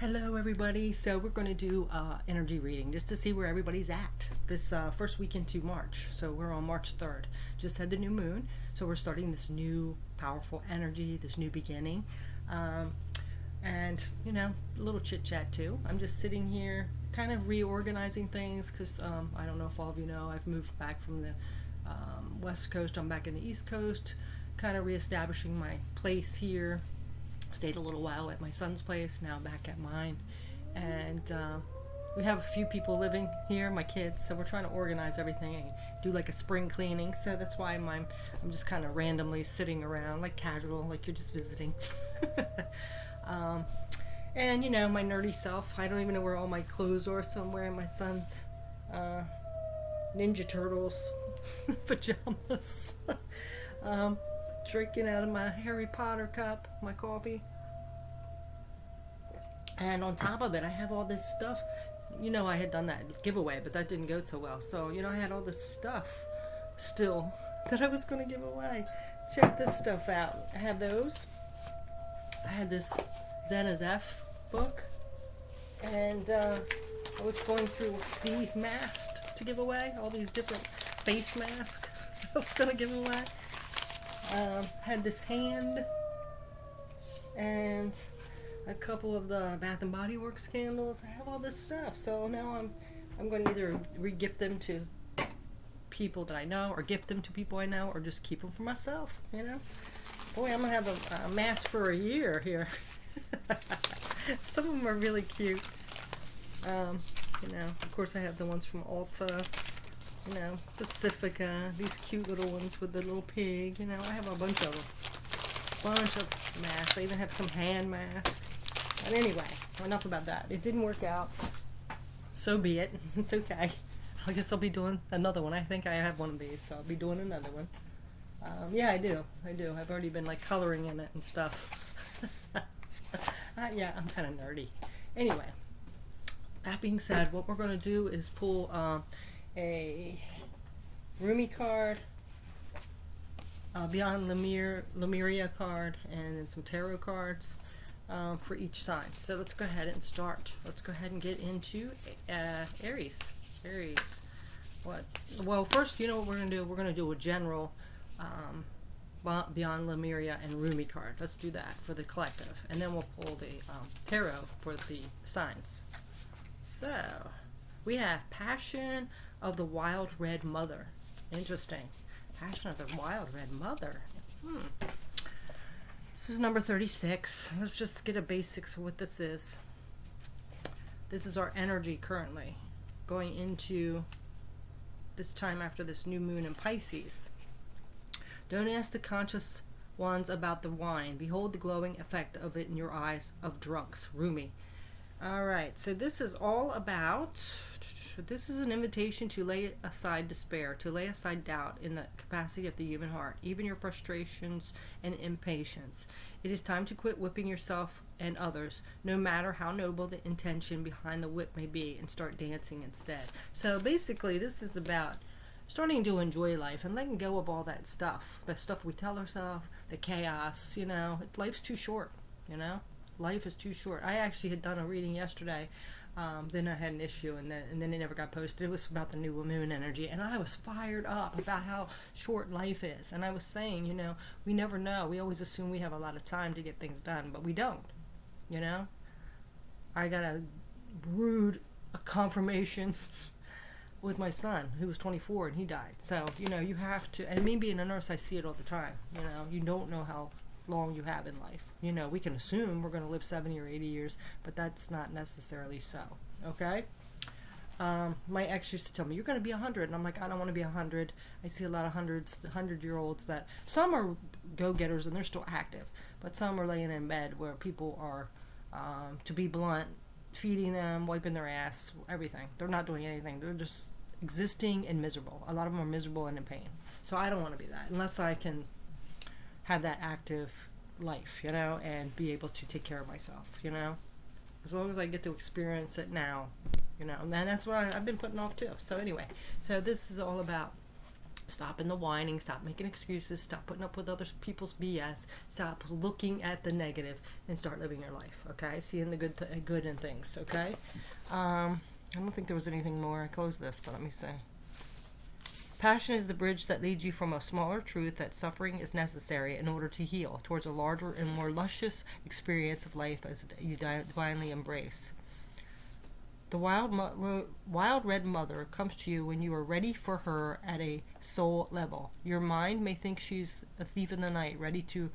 Hello everybody. So we're going to do energy reading just to see where everybody's at this first week into March. So we're on March 3rd. Just had the new moon. So we're starting this new powerful energy, this new beginning. And, you know, a little chit chat too. I'm just sitting here kind of reorganizing things because I don't know if all of you know, I've moved back from the West Coast. I'm back in the East Coast, kind of reestablishing my place here. Stayed a little while at my son's place, now back at mine, and we have a few people living here, my kids, so we're trying to organize everything and do like a spring cleaning. So that's why I'm just kind of randomly sitting around, like casual, like you're just visiting. And you know, my nerdy self, I don't even know where all my clothes are, so I'm wearing my son's Ninja Turtles pajamas. Drinking out of my Harry Potter cup, my coffee. And on top of it, I have all this stuff. You know, I had done that giveaway, but that didn't go so well. So, you know, I had all this stuff still that I was going to give away. Check this stuff out. I have those. I had this Zen as F book. And I was going through these masks to give away. All these different face masks I was going to give away. Had this hand and a couple of the Bath and Body Works candles. I have all this stuff, so now I'm going to either re-gift them to people that I know, or gift them to people I know, or just keep them for myself. You know, boy, I'm gonna have a mask for a year here. Some of them are really cute. You know, of course, I have the ones from Ulta. You know, Pacifica, these cute little ones with the little pig. You know, I have a bunch of them. Bunch of masks. I even have some hand masks. But anyway, enough about that. It didn't work out. So be it. It's okay. I guess I'll be doing another one. I think I have one of these, so I'll be doing another one. Yeah, I do. I've already been like coloring in it and stuff. Yeah, I'm kind of nerdy. Anyway, that being said, what we're going to do is pull a Rumi card, Beyond Lemuria card, and then some tarot cards for each sign. So let's go ahead and start. Let's go ahead and get into Aries. Aries. What? Well, first, you know what we're going to do? We're going to do a general Beyond Lemuria and Rumi card. Let's do that for the collective. And then we'll pull the tarot for the signs. So, we have Passion of the Wild Red Mother. Interesting. Passion of the Wild Red Mother. This is number 36. Let's just get a basics of what this is. This is our energy currently going into this time after this new moon in Pisces. Don't ask the conscious ones about the wine. Behold the glowing effect of it in your eyes of drunks. Rumi. Alright, so this is all about, this is an invitation to lay aside despair, to lay aside doubt in the capacity of the human heart, even your frustrations and impatience. It is time to quit whipping yourself and others, no matter how noble the intention behind the whip may be, and start dancing instead. So basically, this is about starting to enjoy life and letting go of all that stuff we tell ourselves, the chaos. You know, life's too short, you know. Life is too short. I actually had done a reading yesterday. Then I had an issue, and then it never got posted. It was about the new moon energy, and I was fired up about how short life is. And I was saying, you know, we never know. We always assume we have a lot of time to get things done, but we don't. You know, I got a rude confirmation with my son, who was 24, and he died. So, you know, you have to. And me being a nurse, I see it all the time. You know, you don't know how long you have in life. You know, we can assume we're going to live 70 or 80 years, but that's not necessarily so. Okay? My ex used to tell me, you're going to be 100. And I'm like, I don't want to be 100. I see a lot of 100-year-olds that, some are go-getters and they're still active, but some are laying in bed where people are, to be blunt, feeding them, wiping their ass, everything. They're not doing anything. They're just existing and miserable. A lot of them are miserable and in pain. So I don't want to be that unless I can have that active life, you know, and be able to take care of myself, you know, as long as I get to experience it now, you know, and that's what I've been putting off too. So anyway, so this is all about Stop in the whining, stop making excuses, stop putting up with other people's BS, stop looking at the negative, and start living your life, okay? Seeing the good in things, okay? I don't think there was anything more. I closed this, but let me see. Passion is the bridge that leads you from a smaller truth that suffering is necessary in order to heal towards a larger and more luscious experience of life as you divinely embrace. The wild red mother comes to you when you are ready for her at a soul level. Your mind may think she's a thief in the night, ready to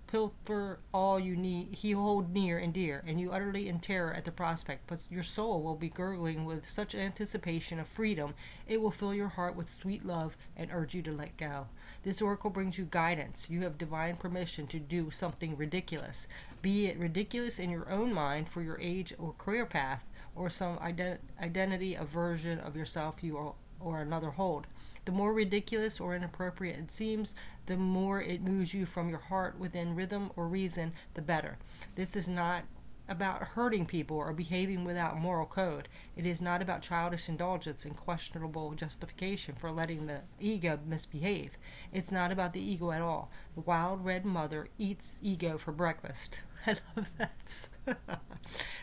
pilfer all he hold near and dear, and you utterly in terror at the prospect. But your soul will be gurgling with such anticipation of freedom, it will fill your heart with sweet love and urge you to let go. This oracle brings you guidance. You have divine permission to do something ridiculous, be it ridiculous in your own mind for your age or career path, or some identity, a version of yourself you or another hold. The more ridiculous or inappropriate it seems, the more it moves you from your heart within rhythm or reason, the better. This is not about hurting people or behaving without moral code. It is not about childish indulgence and questionable justification for letting the ego misbehave. It's not about the ego at all. The wild red mother eats ego for breakfast. I love that.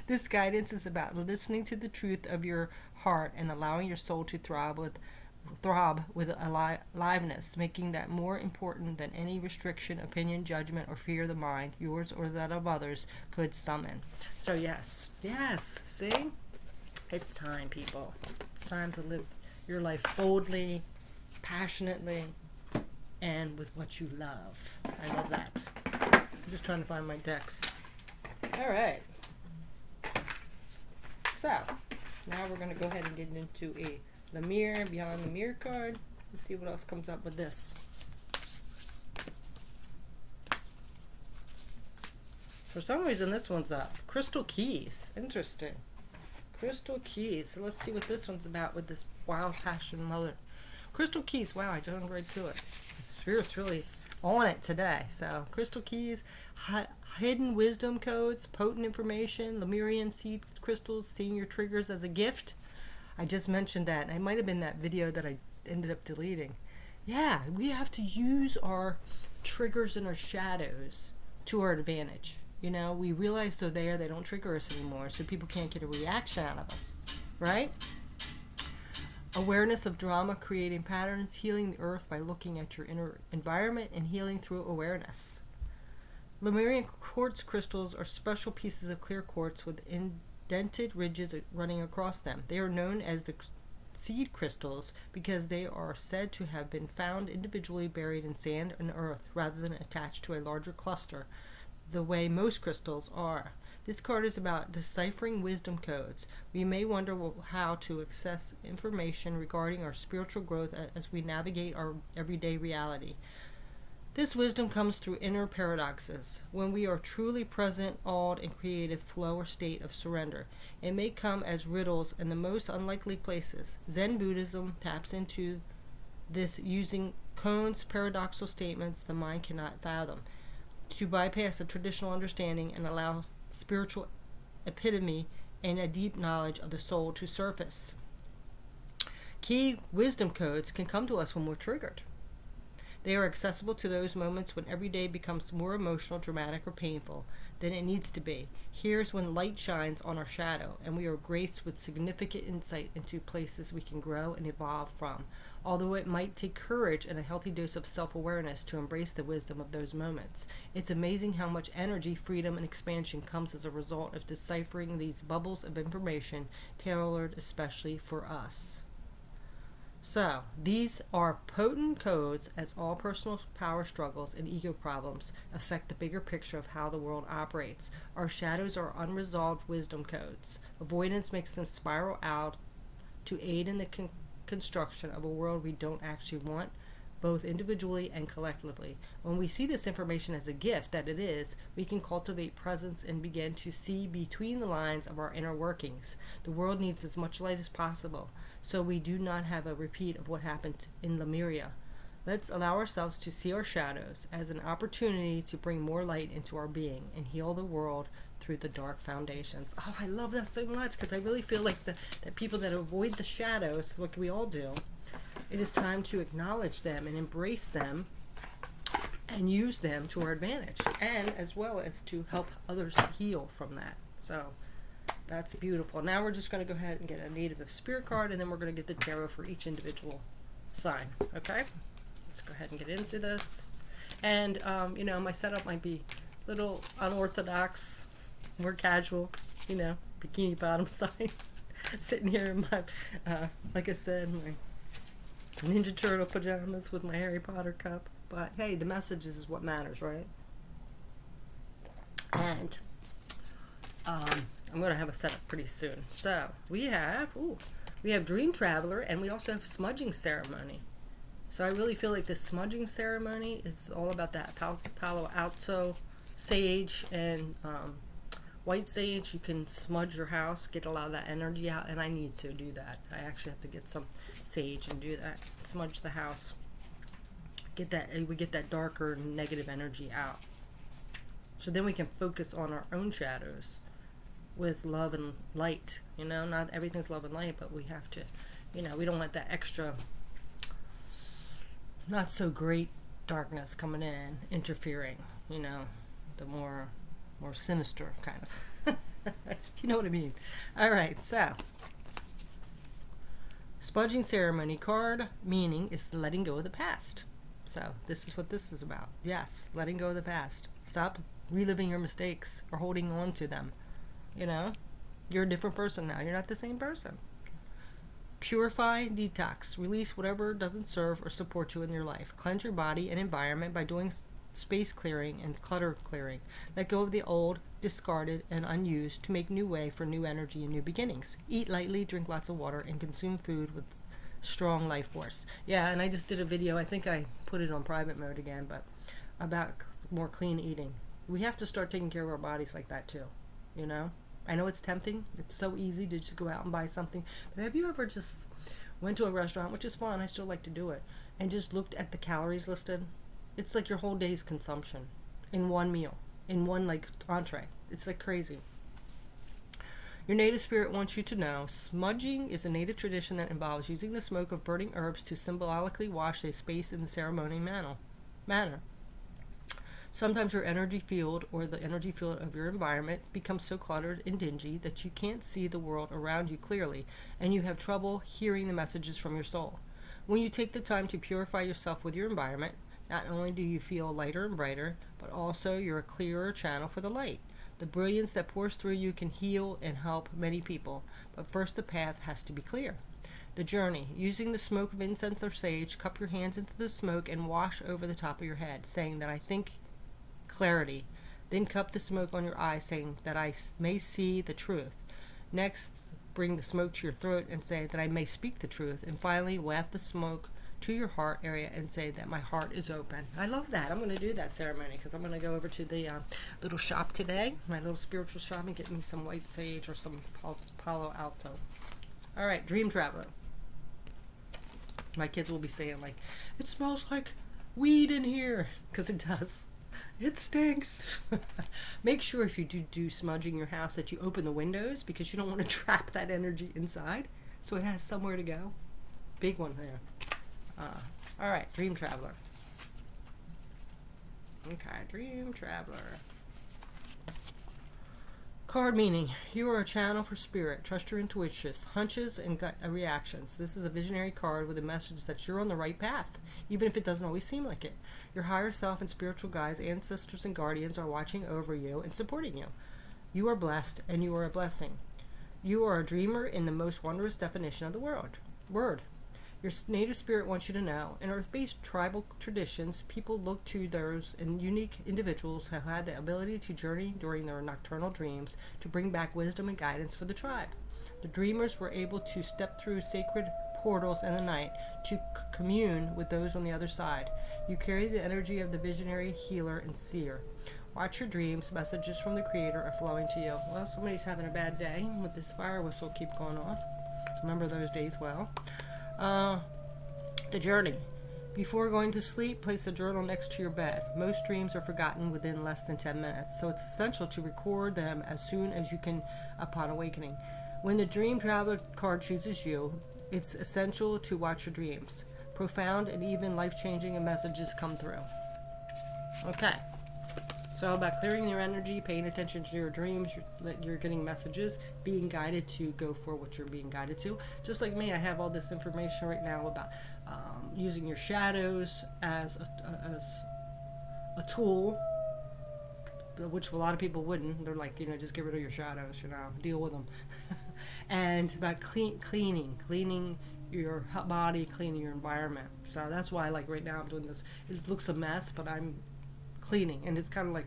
This guidance is about listening to the truth of your heart and allowing your soul to throb with aliveness, making that more important than any restriction, opinion, judgment, or fear of the mind, yours or that of others, could summon. So yes, see? It's time, people. It's time to live your life boldly, passionately, and with what you love. I love that. I'm just trying to find my decks. All right. So, now we're going to go ahead and get into the mirror, beyond the mirror card. Let's see what else comes up with this. For some reason, this one's up. Crystal keys. Interesting. Crystal keys. So let's see what this one's about with this wild passion mother. Crystal keys. Wow, I jumped right to it. The Spirit's really on it today. So, crystal keys, hidden wisdom codes, potent information, Lemurian seed crystals, seeing your triggers as a gift. I just mentioned that. It might have been that video that I ended up deleting. Yeah, we have to use our triggers and our shadows to our advantage. You know, we realize they're there, they don't trigger us anymore, so people can't get a reaction out of us, right? Awareness of drama, creating patterns, healing the earth by looking at your inner environment, and healing through awareness. Lemurian quartz crystals are special pieces of clear quartz with indented ridges running across them. They are known as the seed crystals because they are said to have been found individually buried in sand and earth rather than attached to a larger cluster, the way most crystals are. This card is about deciphering wisdom codes. We may wonder how to access information regarding our spiritual growth as we navigate our everyday reality. This wisdom comes through inner paradoxes. When we are truly present, awed, and creative flow or state of surrender, it may come as riddles in the most unlikely places. Zen Buddhism taps into this using koans, paradoxical statements the mind cannot fathom, to bypass a traditional understanding and allow spiritual epitome and a deep knowledge of the soul to surface. Key wisdom codes can come to us when we're triggered. They are accessible to those moments when every day becomes more emotional, dramatic, or painful than it needs to be. Here's when light shines on our shadow, and we are graced with significant insight into places we can grow and evolve from. Although it might take courage and a healthy dose of self-awareness to embrace the wisdom of those moments, it's amazing how much energy, freedom, and expansion comes as a result of deciphering these bubbles of information tailored especially for us. So, these are potent codes as all personal power struggles and ego problems affect the bigger picture of how the world operates. Our shadows are unresolved wisdom codes. Avoidance makes them spiral out to aid in the construction of a world we don't actually want, both individually and collectively. When we see this information as a gift that it is, we can cultivate presence and begin to see between the lines of our inner workings. The world needs as much light as possible, so we do not have a repeat of what happened in Lemuria. Let's allow ourselves to see our shadows as an opportunity to bring more light into our being and heal the world through the dark foundations. Oh, I love that so much because I really feel like that people that avoid the shadows, like we all do, It is time to acknowledge them and embrace them and use them to our advantage, and as well as to help others heal from that. So that's beautiful. Now we're just going to go ahead and get a native spirit card, and then we're going to get the tarot for each individual sign. Okay, let's go ahead and get into this. And you know, my setup might be a little unorthodox, more casual, you know, bikini bottom side. Sitting here in my like I said, my Ninja Turtle pajamas with my Harry Potter cup. But hey, the message is what matters, right? And I'm gonna have a setup pretty soon. So we have Dream Traveler, and we also have Smudging Ceremony. So I really feel like this Smudging Ceremony is all about that Palo Alto sage and white sage. You can smudge your house, get a lot of that energy out, and I need to do that. I actually have to get some sage and do that. Smudge the house. We get that darker negative energy out. So then we can focus on our own shadows with love and light. You know, not everything's love and light, but we have to, you know, we don't want that extra not so great darkness coming in, interfering, you know, the more sinister kind of. You know what I mean? All right, so Smudging Ceremony card meaning is letting go of the past. So this is what this is about. Yes, letting go of the past. Stop reliving your mistakes or holding on to them. You know, you're a different person now. You're not the same person. Purify, detox, release whatever doesn't serve or support you in your life. Cleanse your body and environment by doing space clearing and clutter clearing. Let go of the old, discarded, and unused to make new way for new energy and new beginnings. Eat lightly, drink lots of water, and consume food with strong life force. Yeah, and I just did a video, I think I put it on private mode again, but about more clean eating. We have to start taking care of our bodies like that too, you know? I know it's tempting. It's so easy to just go out and buy something. But have you ever just went to a restaurant, which is fun, I still like to do it, and just looked at the calories listed? It's like your whole day's consumption in one meal, in one like entree. It's like crazy. Your native spirit wants you to know smudging is a native tradition that involves using the smoke of burning herbs to symbolically wash a space in the ceremony manner. Sometimes your energy field or the energy field of your environment becomes so cluttered and dingy that you can't see the world around you clearly, and you have trouble hearing the messages from your soul. When you take the time to purify yourself with your environment, not only do you feel lighter and brighter, but also you're a clearer channel for the light. The brilliance that pours through you can heal and help many people, but first the path has to be clear. The journey. Using the smoke of incense or sage, cup your hands into the smoke and wash over the top of your head, saying that I think clarity. Then cup the smoke on your eyes, saying that I may see the truth. Next, bring the smoke to your throat and say that I may speak the truth. And finally, waft the smoke to your heart area and say that my heart is open. I love that. I'm going to do that ceremony because I'm going to go over to the little shop today, my little spiritual shop, and get me some white sage or some Palo Alto. All right, Dream Traveler. My kids will be saying, like, it smells like weed in here, because it does. It stinks. Make sure if you do smudging your house that you open the windows, because you don't want to trap that energy inside, so it has somewhere to go. Big one there. All right, Dream Traveler. Okay, Dream Traveler. Card meaning, you are a channel for spirit. Trust your intuitions, hunches, and gut reactions. This is a visionary card with a message that you're on the right path, even if it doesn't always seem like it. Your higher self and spiritual guides, ancestors, and guardians are watching over you and supporting you. You are blessed, and you are a blessing. You are a dreamer in the most wondrous definition of the word. Your native spirit wants you to know, in Earth-based tribal traditions, people look to those and unique individuals who had the ability to journey during their nocturnal dreams to bring back wisdom and guidance for the tribe. The dreamers were able to step through sacred portals in the night to commune with those on the other side. You carry the energy of the visionary, healer, and seer. Watch your dreams. Messages from the Creator are flowing to you. Well, somebody's having a bad day with this fire whistle keep going off. Remember those days well. The journey. Before going to sleep, place a journal next to your bed. Most dreams are forgotten within less than 10 minutes, so it's essential to record them as soon as you can upon awakening. When the Dream Traveler card chooses you, it's essential to watch your dreams. profound and even life-changing messages come through. Okay. So about clearing your energy, paying attention to your dreams, you're getting messages, being guided to go for what you're being guided to. Just like me, I have all this information right now about using your shadows as a tool, which a lot of people wouldn't. They're like, just get rid of your shadows, deal with them. And about cleaning your body, cleaning your environment. So that's why, like right now, I'm doing this. It looks a mess, but I'm cleaning, and it's kind of like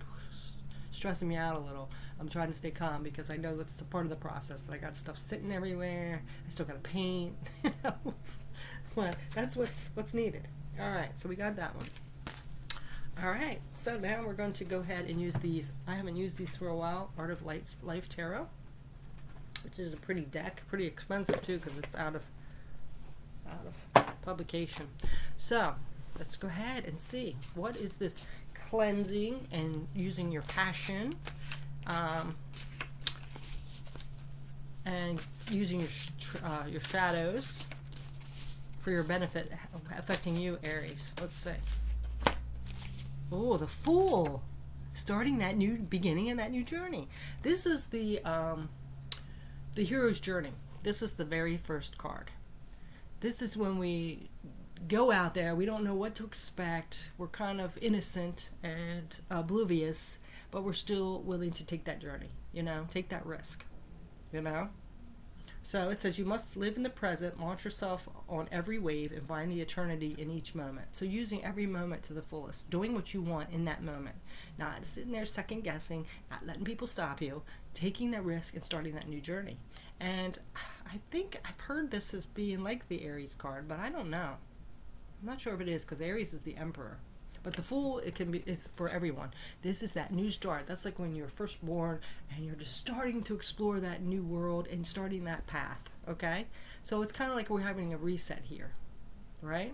stressing me out a little. I'm trying to stay calm because I know that's the part of the process, that I got stuff sitting everywhere. I still got to paint. Well, that's what's needed. All right, so we got that one. All right, so now we're going to go ahead and use these. I haven't used these for a while. Art of Life Tarot, which is a pretty deck, pretty expensive too because it's out of publication. So let's go ahead and see what is this cleansing and using your passion, and using your shadows for your benefit, affecting you, Aries. Let's see. Oh, the Fool, starting that new beginning and that new journey. This is the hero's journey. This is the very first card. This is when we go out there, we don't know what to expect, we're kind of innocent and oblivious, but we're still willing to take that journey, take that risk, So it says you must live in the present, launch yourself on every wave, and find the eternity in each moment. So using every moment to the fullest, doing what you want in that moment, not sitting there second guessing, not letting people stop you, taking that risk and starting that new journey. And I think I've heard this as being like the Aries card, but I don't know. I'm not sure if it is, because Aries is the Emperor. But the Fool, it's for everyone. This is that new start. That's like when you're first born and you're just starting to explore that new world and starting that path, okay? So it's kind of like we're having a reset here, right?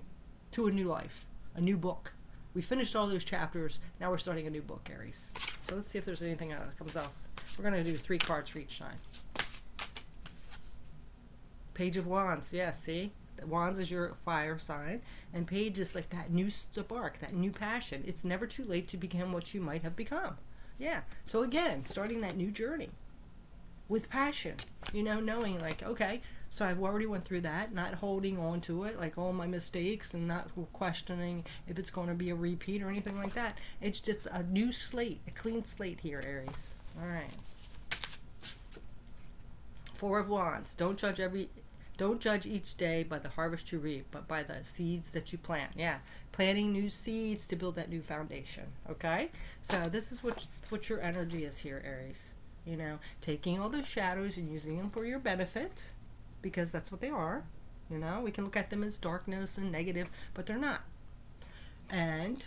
To a new life, a new book. We finished all those chapters. Now we're starting a new book, Aries. So let's see if there's anything that comes else. We're going to do 3 cards for each time. Page of Wands. Yeah, see? Wands is your fire sign, and Page is like that new spark, that new passion. It's never too late to become what you might have become. Yeah. So again, starting that new journey with passion, knowing like, okay, so I've already went through that, not holding on to it, like all my mistakes, and not questioning if it's going to be a repeat or anything like that. It's just a new slate, a clean slate here, Aries. All right. 4 of Wands. Don't judge each day by the harvest you reap, but by the seeds that you plant. Yeah, planting new seeds to build that new foundation. Okay, so this is what your energy is here, Aries. Taking all those shadows and using them for your benefit, because that's what they are. We can look at them as darkness and negative, but they're not. And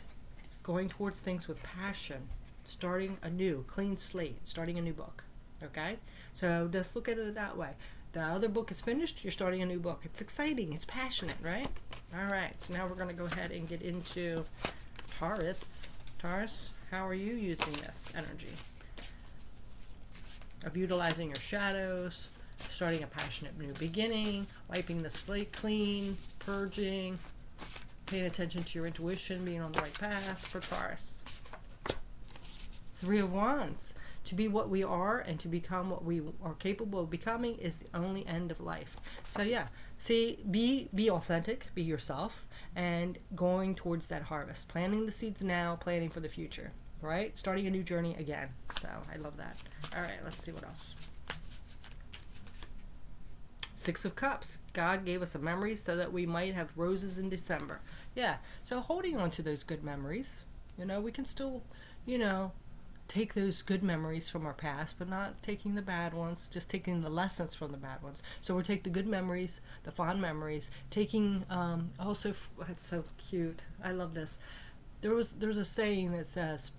going towards things with passion, starting a new clean slate, starting a new book. Okay, so just look at it that way. The other book is finished, you're starting a new book. It's exciting, it's passionate, right? All right, so now we're going to go ahead and get into Taurus. Taurus, how are you using this energy? Of utilizing your shadows, starting a passionate new beginning, wiping the slate clean, purging, paying attention to your intuition, being on the right path for Taurus. 3 of Wands. To be what we are and to become what we are capable of becoming is the only end of life. So yeah, see, be authentic, be yourself, and going towards that harvest. Planting the seeds now, planning for the future, right? Starting a new journey again. So I love that. All right, let's see what else. 6 of Cups. God gave us a memory so that we might have roses in December. Yeah, so holding on to those good memories. We can still, take those good memories from our past, but not taking the bad ones, just taking the lessons from the bad ones. So we'll take the good memories, the fond memories, taking also, it's so cute, I love this. There's a saying that says,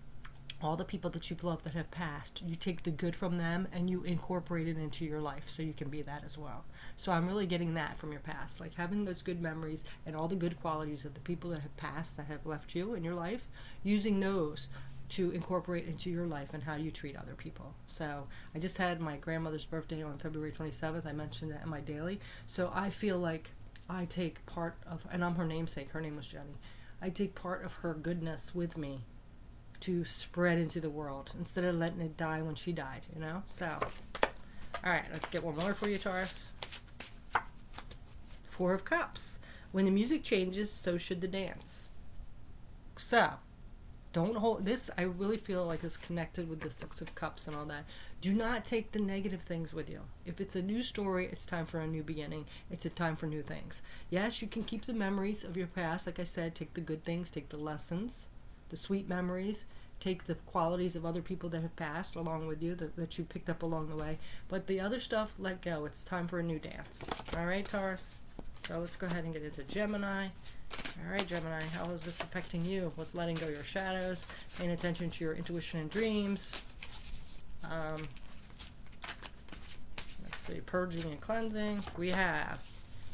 all the people that you've loved that have passed, you take the good from them and you incorporate it into your life so you can be that as well. So I'm really getting that from your past, like having those good memories and all the good qualities of the people that have passed, that have left you in your life, using those to incorporate into your life and how you treat other people. So I just had my grandmother's birthday on February 27th. I mentioned that in my daily. So I feel like I take part of, and I'm her namesake, her name was Jenny. I take part of her goodness with me to spread into the world instead of letting it die when she died, you know? So, all right, let's get one more for you, Taurus. Four of Cups. When the music changes, so should the dance. So, don't hold this. I really feel like it's connected with the Six of Cups and all that. Do not take the negative things with you. If it's a new story, it's time for a new beginning. It's a time for new things. Yes, you can keep the memories of your past. Like I said, take the good things, take the lessons, the sweet memories, take the qualities of other people that have passed along with you, that you picked up along the way. But the other stuff, let go. It's time for a new dance. All right, Taurus? So let's go ahead and get into Gemini. All right, Gemini, how is this affecting you? What's letting go your shadows? Paying attention to your intuition and dreams. Let's see, purging and cleansing. We have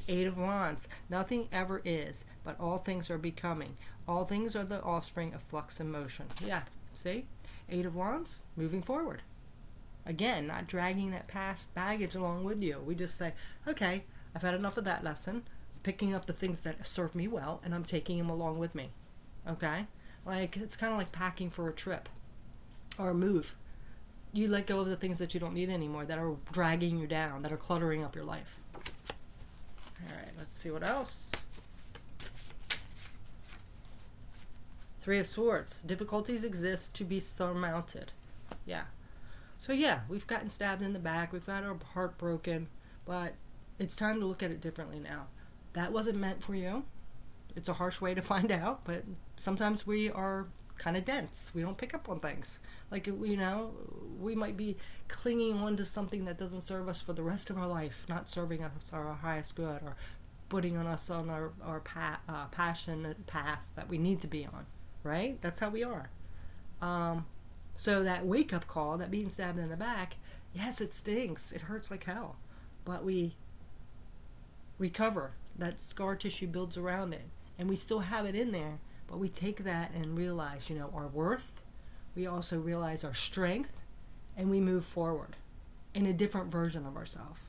Eight of Wands. Nothing ever is, but all things are becoming. All things are the offspring of flux and motion. Yeah, see? Eight of Wands, moving forward. Again, not dragging that past baggage along with you. We just say, okay, I've had enough of that lesson. Picking up the things that serve me well, and I'm taking them along with me. Okay? Like, it's kind of like packing for a trip or a move. You let go of the things that you don't need anymore, that are dragging you down, that are cluttering up your life. All right, let's see what else. Three of Swords. Difficulties exist to be surmounted. Yeah. So yeah, we've gotten stabbed in the back. We've got our heart broken. But it's time to look at it differently now. That wasn't meant for you. It's a harsh way to find out, but sometimes we are kind of dense. We don't pick up on things. Like, you know, we might be clinging on to something that doesn't serve us for the rest of our life, not serving us our highest good, or putting on us on our passionate path that we need to be on, right? That's how we are. So that wake-up call, that being stabbed in the back, yes, it stings. It hurts like hell. But we recover. That scar tissue builds around it. And we still have it in there, but we take that and realize, you know, our worth. We also realize our strength, and we move forward in a different version of ourselves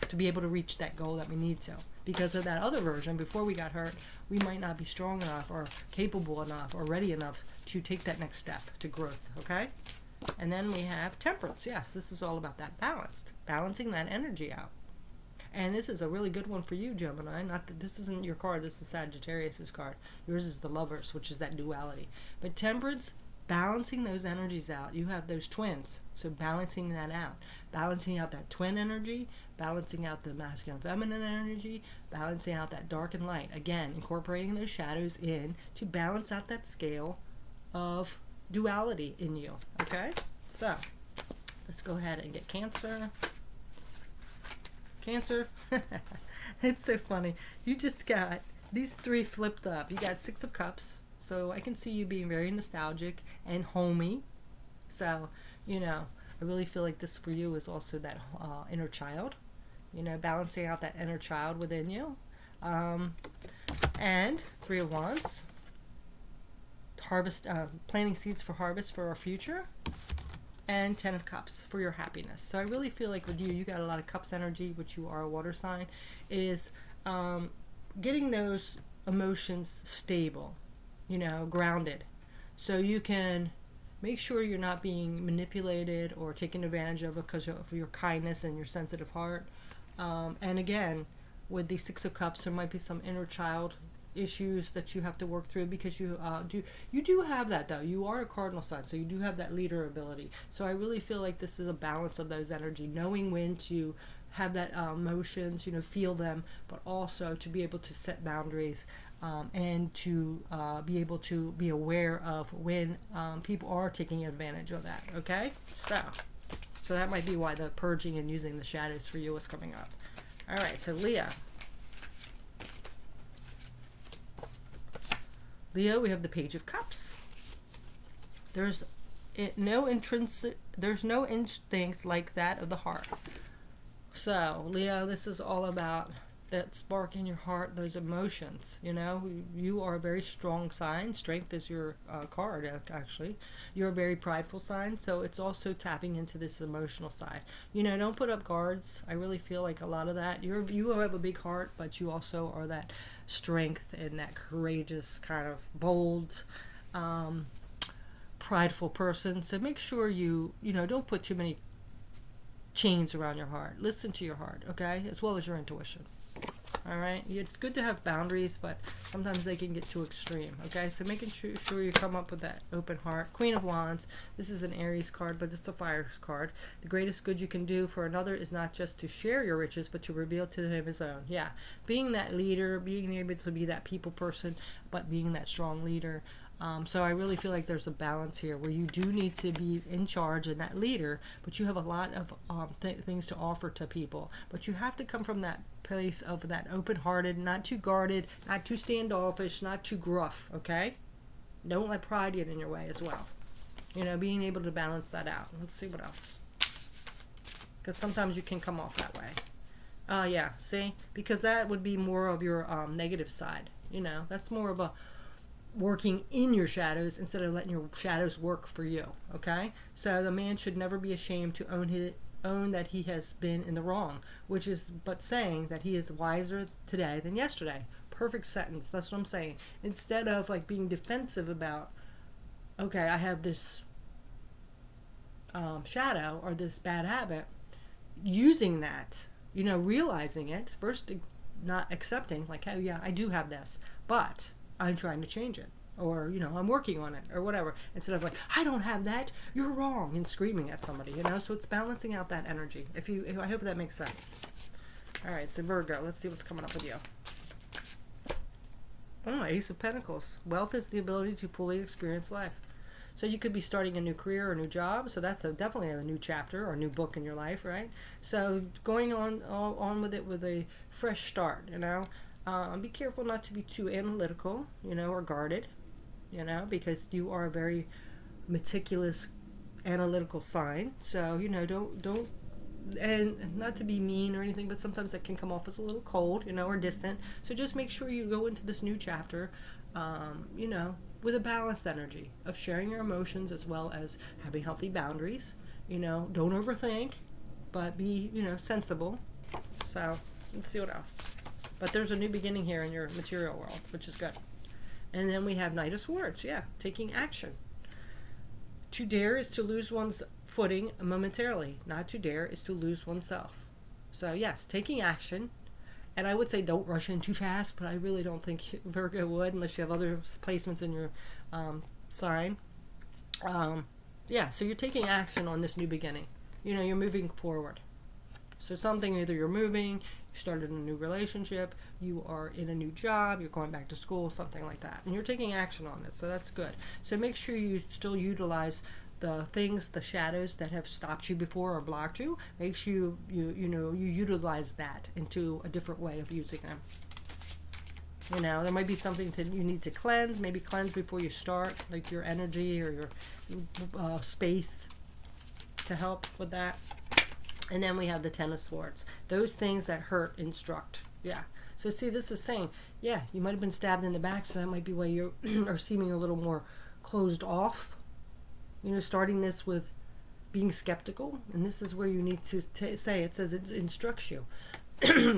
to be able to reach that goal that we need to. Because of that other version, before we got hurt, we might not be strong enough or capable enough or ready enough to take that next step to growth, okay? And then we have Temperance. Yes, this is all about that balancing that energy out. And this is a really good one for you, Gemini. Not that this isn't your card, this is Sagittarius's card. Yours is the Lovers, which is that duality. But Temperance, balancing those energies out. You have those twins, so balancing that out. Balancing out that twin energy, balancing out the masculine feminine energy, balancing out that dark and light. Again, incorporating those shadows in to balance out that scale of duality in you. Okay? So, let's go ahead and get Cancer. Cancer. It's so funny. You just got these three flipped up. You got Six of Cups. So I can see you being very nostalgic and homey. So, you know, I really feel like this for you is also that inner child. You know, balancing out that inner child within you. And Three of Wands. Planting seeds for harvest for our future. And Ten of Cups for your happiness. So I really feel like with you, you got a lot of Cups energy, which you are a water sign, is getting those emotions stable, you know, grounded. So you can make sure you're not being manipulated or taken advantage of because of your kindness and your sensitive heart. And again, with the Six of Cups, there might be some inner child issues that you have to work through because you do have that, though. You are a cardinal sign, so you do have that leader ability. So I really feel like this is a balance of those energy, knowing when to have that emotions, you know, feel them, but also to be able to set boundaries and to be able to be aware of when people are taking advantage of that. Okay, so that might be why the purging and using the shadows for you is coming up. All right, so Leo, we have the Page of Cups. There's no instinct like that of the heart. So, Leo, this is all about that spark in your heart, those emotions. You know, you are a very strong sign. Strength is your card, actually. You're a very prideful sign, so it's also tapping into this emotional side. You know, don't put up guards. I really feel like a lot of that. You have a big heart, but you also are that strength and that courageous, kind of bold, prideful person. So make sure you don't put too many chains around your heart. Listen to your heart, okay, as well as your intuition. All right, it's good to have boundaries, but sometimes they can get too extreme. Okay, so making sure you come up with that open heart. Queen of Wands. This is an Aries card, but it's a fire card. The greatest good you can do for another is not just to share your riches, but to reveal to him his own. Yeah, being that leader, being able to be that people person, but being that strong leader. So I really feel like there's a balance here where you do need to be in charge and that leader, but you have a lot of things to offer to people. But you have to come from that place of that open-hearted, not too guarded, not too standoffish, not too gruff, okay? Don't let pride get in your way as well. You know, being able to balance that out. Let's see what else. Because sometimes you can come off that way. Yeah, see? Because that would be more of your negative side. You know, that's more of a working in your shadows instead of letting your shadows work for you, okay? So the man should never be ashamed to own that he has been in the wrong, which is but saying that he is wiser today than yesterday. Perfect sentence. That's what I'm saying. Instead of like being defensive about, okay, I have this shadow or this bad habit, using that, you know, realizing it, first not accepting, like, oh yeah, I do have this, but I'm trying to change it, or, you know, I'm working on it, or whatever, instead of like, I don't have that, you're wrong, and screaming at somebody, you know. So it's balancing out that energy. I hope that makes sense. All right, so Virgo, let's see what's coming up with you. Oh, Ace of Pentacles. Wealth is the ability to fully experience life. So you could be starting a new career or a new job, so that's definitely a new chapter or a new book in your life, right? So going on with it with a fresh start, you know. Be careful not to be too analytical, you know, or guarded, you know, because you are a very meticulous, analytical sign. So, you know, don't, and not to be mean or anything, but sometimes that can come off as a little cold, you know, or distant. So just make sure you go into this new chapter, you know, with a balanced energy of sharing your emotions as well as having healthy boundaries. You know, don't overthink, but be, you know, sensible. So let's see what else. But there's a new beginning here in your material world, which is good. And then we have Knight of Swords. Yeah, taking action. To dare is to lose one's footing momentarily. Not to dare is to lose oneself. So yes, taking action. And I would say don't rush in too fast, but I really don't think Virgo would unless you have other placements in your sign. Yeah, so you're taking action on this new beginning. You know, you're moving forward. So something, either you're moving, you started a new relationship, you are in a new job, you're going back to school, something like that. And you're taking action on it, so that's good. So make sure you still utilize the things, the shadows that have stopped you before or blocked you. Make sure you utilize that into a different way of using them. You know, there might be something you need to cleanse, maybe cleanse before you start, like your energy or your space to help with that. And then we have the Ten of Swords. Those things that hurt instruct. Yeah. So see, this is saying, yeah, you might have been stabbed in the back, so that might be why you are seeming a little more closed off. You know, starting this with being skeptical. And this is where you need to say, it says it instructs you.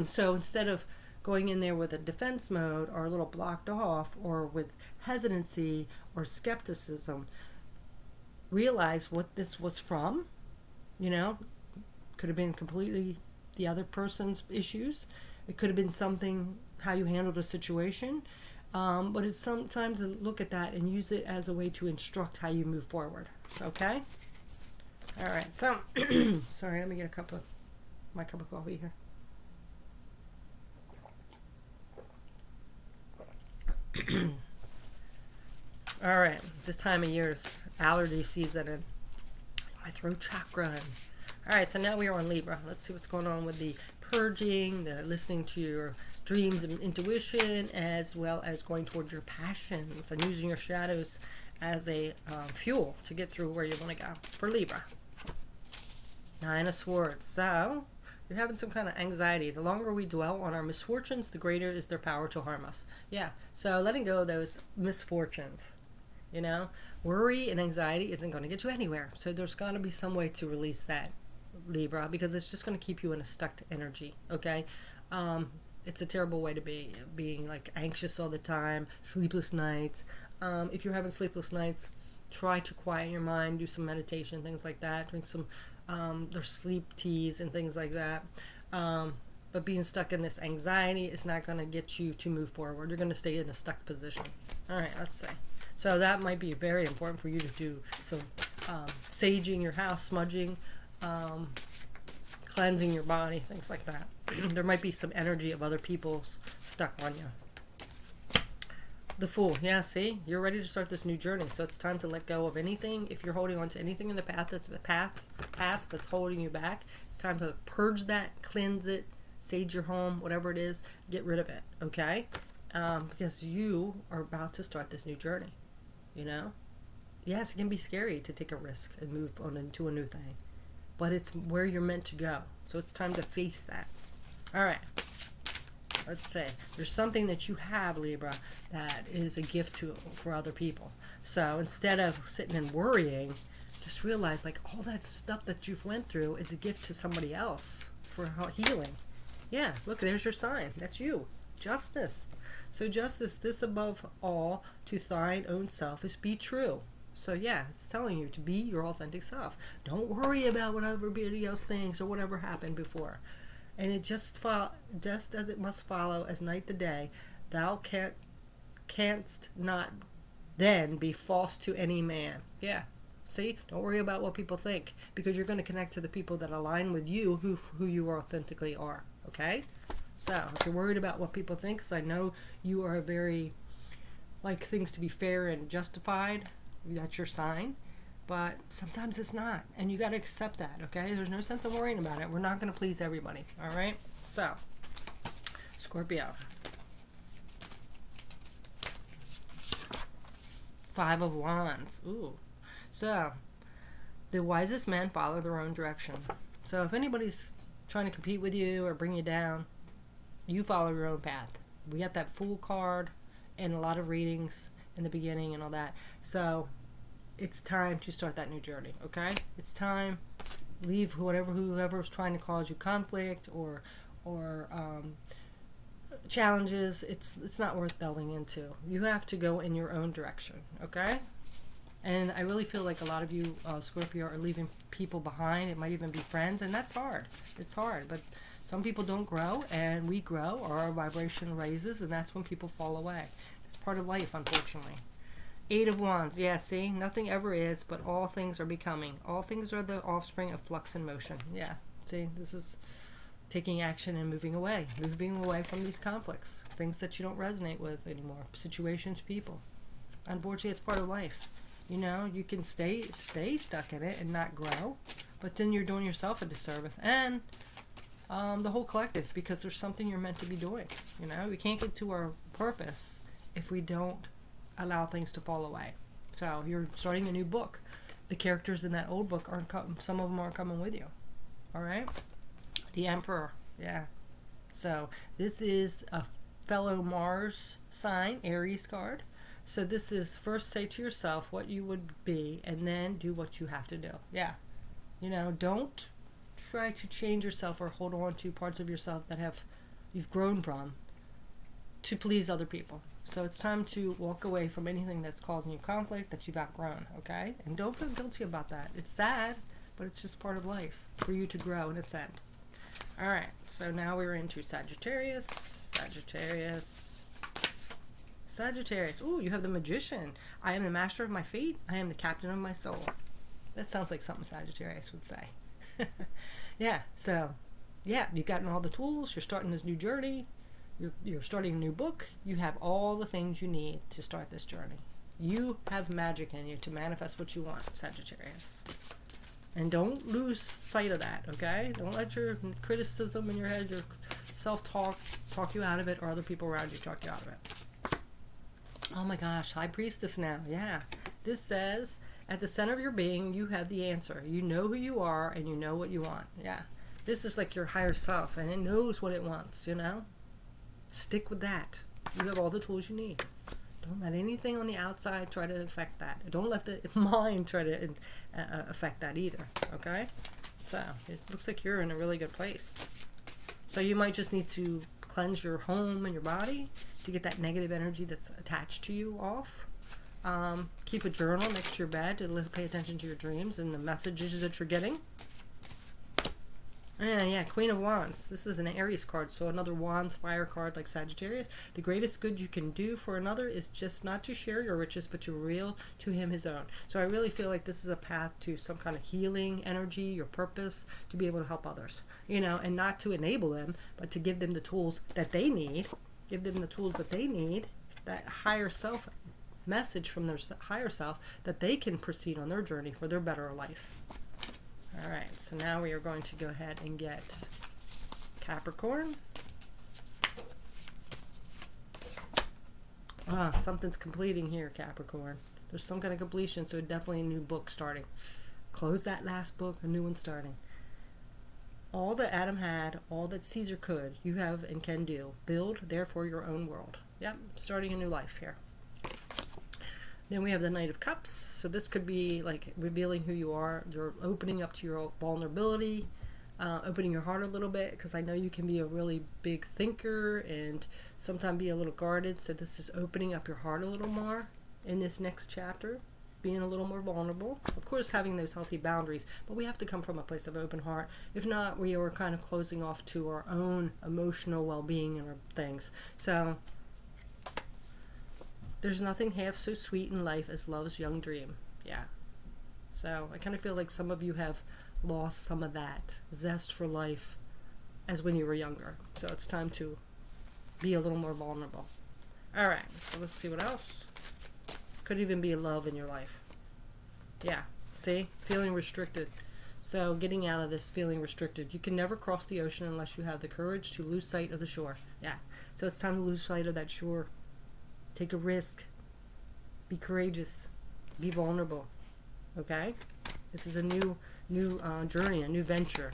So instead of going in there with a defense mode or a little blocked off or with hesitancy or skepticism, realize what this was from, you know. Could have been completely the other person's issues. It could have been something, how you handled a situation. But it's sometimes to look at that and use it as a way to instruct how you move forward. Okay? All right. So, sorry, let me get my cup of coffee here. All right. This time of year is allergy season and my throat chakra. All right, so now we are on Libra. Let's see what's going on with the purging, the listening to your dreams and intuition, as well as going towards your passions and using your shadows as a fuel to get through where you want to go for Libra. Nine of Swords. So You're having some kind of anxiety. The longer we dwell on our misfortunes, the greater is their power to harm us. Yeah, so letting go of those misfortunes, you know, worry and anxiety isn't going to get you anywhere. So there's got to be some way to release that, Libra, because it's just going to keep you in a stuck energy, okay? It's a terrible way to be, being like anxious all the time, sleepless nights. If you're having sleepless nights, try to quiet your mind, do some meditation, things like that. Drink some, there's sleep teas and things like that. But being stuck in this anxiety is not going to get you to move forward. You're going to stay in a stuck position. All right, let's see. So that might be very important for you to do some saging your house, smudging, cleansing your body, things like that. There might be some energy of other people's stuck on you. The Fool. Yeah, see? You're ready to start this new journey. So it's time to let go of anything. If you're holding on to anything in the past that's holding you back, it's time to purge that, cleanse it, sage your home, whatever it is, get rid of it, okay? Because you are about to start this new journey, you know? Yes, it can be scary to take a risk and move on into a new thing, but it's where you're meant to go. So it's time to face that. All right. Let's say there's something that you have, Libra, that is a gift for other people. So instead of sitting and worrying, just realize like all that stuff that you've went through is a gift to somebody else for healing. Yeah, look, there's your sign. That's you. Justice. So justice, this above all, to thine own self is be true. So yeah, it's telling you to be your authentic self. Don't worry about what everybody else thinks or whatever happened before. And it just as it must follow as night the day, thou canst not then be false to any man. Yeah. See? Don't worry about what people think, because you're going to connect to the people that align with you, who you authentically are. Okay? So, if you're worried about what people think, because I know you are very, like things to be fair and justified, that's your sign. But sometimes it's not, and you got to accept that, okay? There's no sense in worrying about it. We're not going to please everybody, all right? So, Scorpio. 5 of Wands. Ooh. So, the wisest men follow their own direction. So, if anybody's trying to compete with you or bring you down, you follow your own path. We got that Fool card and a lot of readings in the beginning and all that. So, it's time to start that new journey, okay? It's time. Leave whoever's trying to cause you conflict or challenges. It's not worth delving into. You have to go in your own direction, okay? And I really feel like a lot of you, Scorpio, are leaving people behind. It might even be friends, and that's hard. It's hard, but some people don't grow, and we grow, or our vibration raises, and that's when people fall away. It's part of life, unfortunately. 8 of Wands. Yeah, see? Nothing ever is, but all things are becoming. All things are the offspring of flux and motion. Yeah, see? This is taking action and moving away. Moving away from these conflicts. Things that you don't resonate with anymore. Situations, people. Unfortunately, it's part of life. You know, you can stay stuck in it and not grow, but then you're doing yourself a disservice. And the whole collective, because there's something you're meant to be doing. You know, we can't get to our purpose if we don't allow things to fall away. So you're starting a new book. The characters in that old book aren't some of them aren't coming with you. All right. The Emperor. Yeah. So this is a fellow Mars sign, Aries card. So this is first say to yourself what you would be, and then do what you have to do. Yeah. You know, don't try to change yourself or hold on to parts of yourself that you've grown from to please other people. So it's time to walk away from anything that's causing you conflict that you've outgrown, okay? And don't feel guilty about that. It's sad, but it's just part of life for you to grow and ascend. All right, so now we're into Sagittarius. Sagittarius. Ooh, you have the Magician. I am the master of my fate. I am the captain of my soul. That sounds like something Sagittarius would say. Yeah, so, yeah, you've gotten all the tools. You're starting this new journey. You're starting a new book. You have all the things you need to start this journey. You have magic in you to manifest what you want, Sagittarius. And don't lose sight of that, okay? Don't let your criticism in your head, your self-talk, talk you out of it, or other people around you talk you out of it. Oh my gosh, High Priestess now. Yeah. This says, at the center of your being, you have the answer. You know who you are, and you know what you want. Yeah. This is like your higher self, and it knows what it wants, you know? Stick with that. You have all the tools you need. Don't let anything on the outside try to affect that. Don't let the mind try to affect that either, okay? So, it looks like you're in a really good place. So you might just need to cleanse your home and your body to get that negative energy that's attached to you off. Keep a journal next to your bed to pay attention to your dreams and the messages that you're getting. Yeah, Queen of Wands. This is an Aries card, so another Wands fire card like Sagittarius. The greatest good you can do for another is just not to share your riches, but to reveal to him his own. So I really feel like this is a path to some kind of healing energy, your purpose, to be able to help others, you know, and not to enable them, but to give them the tools that they need. Give them the tools that they need, that higher self message from their higher self, that they can proceed on their journey for their better life. Alright, so now we are going to go ahead and get Capricorn. Something's completing here, Capricorn. There's some kind of completion, so definitely a new book starting. Close that last book, a new one starting. All that Adam had, all that Caesar could, you have and can do. Build, therefore, your own world. Yep, starting a new life here. Then we have the Knight of Cups. So this could be like revealing who you are. You're opening up to your vulnerability, opening your heart a little bit, because I know you can be a really big thinker and sometimes be a little guarded. So this is opening up your heart a little more in this next chapter, being a little more vulnerable. Of course, having those healthy boundaries, but we have to come from a place of open heart. If not, we are kind of closing off to our own emotional well-being and our things. So there's nothing half so sweet in life as love's young dream. Yeah. So I kind of feel like some of you have lost some of that zest for life as when you were younger. So it's time to be a little more vulnerable. Alright, so let's see what else. Could even be love in your life. Yeah, see? Feeling restricted. So getting out of this feeling restricted. You can never cross the ocean unless you have the courage to lose sight of the shore. Yeah, so it's time to lose sight of that shore. Take a risk. Be courageous. Be vulnerable. Okay? This is a new journey, a new venture.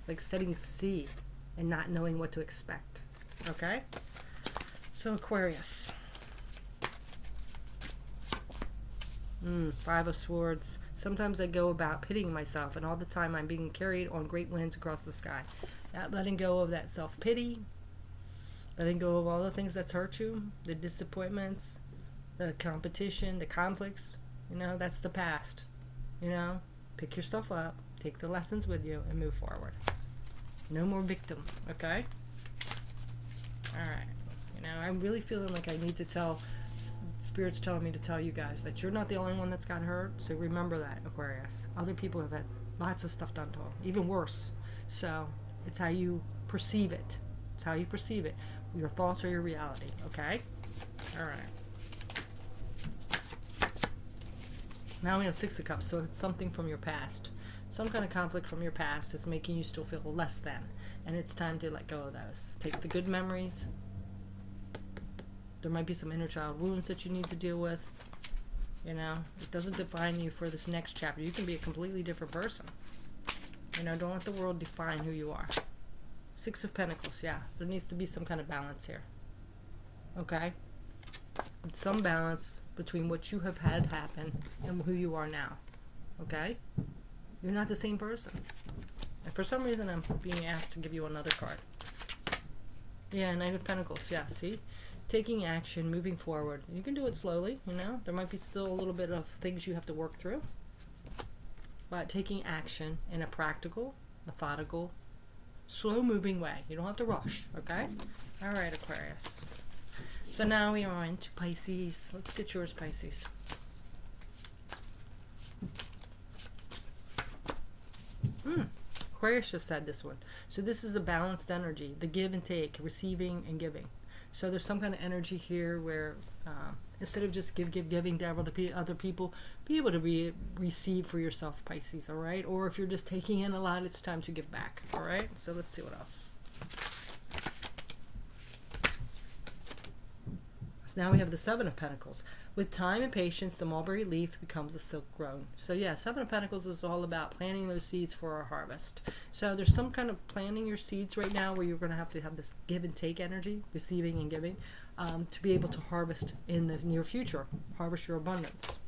Like setting sea and not knowing what to expect. Okay? So Aquarius. Five of Swords. Sometimes I go about pitying myself, and all the time I'm being carried on great winds across the sky. That letting go of that self-pity, letting go of all the things that's hurt you, the disappointments, the competition, the conflicts, you know, that's the past. You know, pick yourself up, take the lessons with you, and move forward. No more victim, okay? Alright. You know, I'm really feeling like I need to tell, Spirit's telling me to tell you guys that you're not the only one that's got hurt, so remember that, Aquarius. Other people have had lots of stuff done to them, even worse. So, it's how you perceive it. It's how you perceive it. Your thoughts are your reality, okay? Alright. Now we have Six of Cups, so it's something from your past. Some kind of conflict from your past is making you still feel less than. And it's time to let go of those. Take the good memories. There might be some inner child wounds that you need to deal with. You know, it doesn't define you for this next chapter. You can be a completely different person. You know, don't let the world define who you are. Six of Pentacles, yeah. There needs to be some kind of balance here. Okay? Some balance between what you have had happen and who you are now. Okay? You're not the same person. And for some reason, I'm being asked to give you another card. Yeah, Knight of Pentacles, yeah, see? Taking action, moving forward. You can do it slowly, you know? There might be still a little bit of things you have to work through. But taking action in a practical, methodical, slow-moving way. You don't have to rush, okay? All right, Aquarius. So now we are into Pisces. Let's get yours, Pisces. Aquarius just had this one. So this is a balanced energy, the give and take, receiving and giving. So there's some kind of energy here where instead of just giving to other people, be able to receive for yourself, Pisces, all right? Or if you're just taking in a lot, it's time to give back, all right? So let's see what else. So now we have the Seven of Pentacles. With time and patience, the mulberry leaf becomes a silk grown. So yeah, Seven of Pentacles is all about planting those seeds for our harvest. So there's some kind of planting your seeds right now where you're going to have this give and take energy, receiving and giving, to be able to harvest in the near future, harvest your abundance.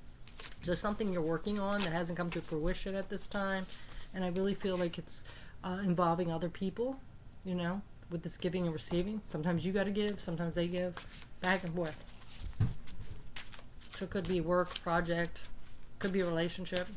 There's something you're working on that hasn't come to fruition at this time, and I really feel like it's involving other people, you know, with this giving and receiving. Sometimes you got to give, sometimes they give, back and forth. So it could be work, project, could be a relationship.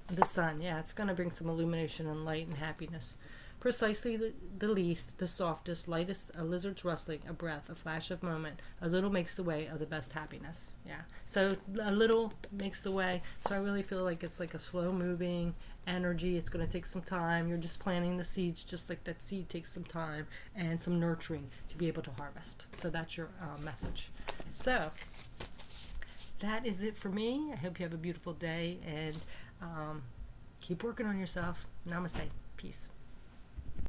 The sun, yeah, it's going to bring some illumination and light and happiness. Precisely the least, the softest, lightest, a lizard's rustling, a breath, a flash of moment, a little makes the way of the best happiness. Yeah, so a little makes the way. So I really feel like it's like a slow moving energy. It's going to take some time. You're just planting the seeds, just like that seed takes some time and some nurturing to be able to harvest. So that's your message. So that is it for me. I hope you have a beautiful day, and keep working on yourself. Namaste. Peace.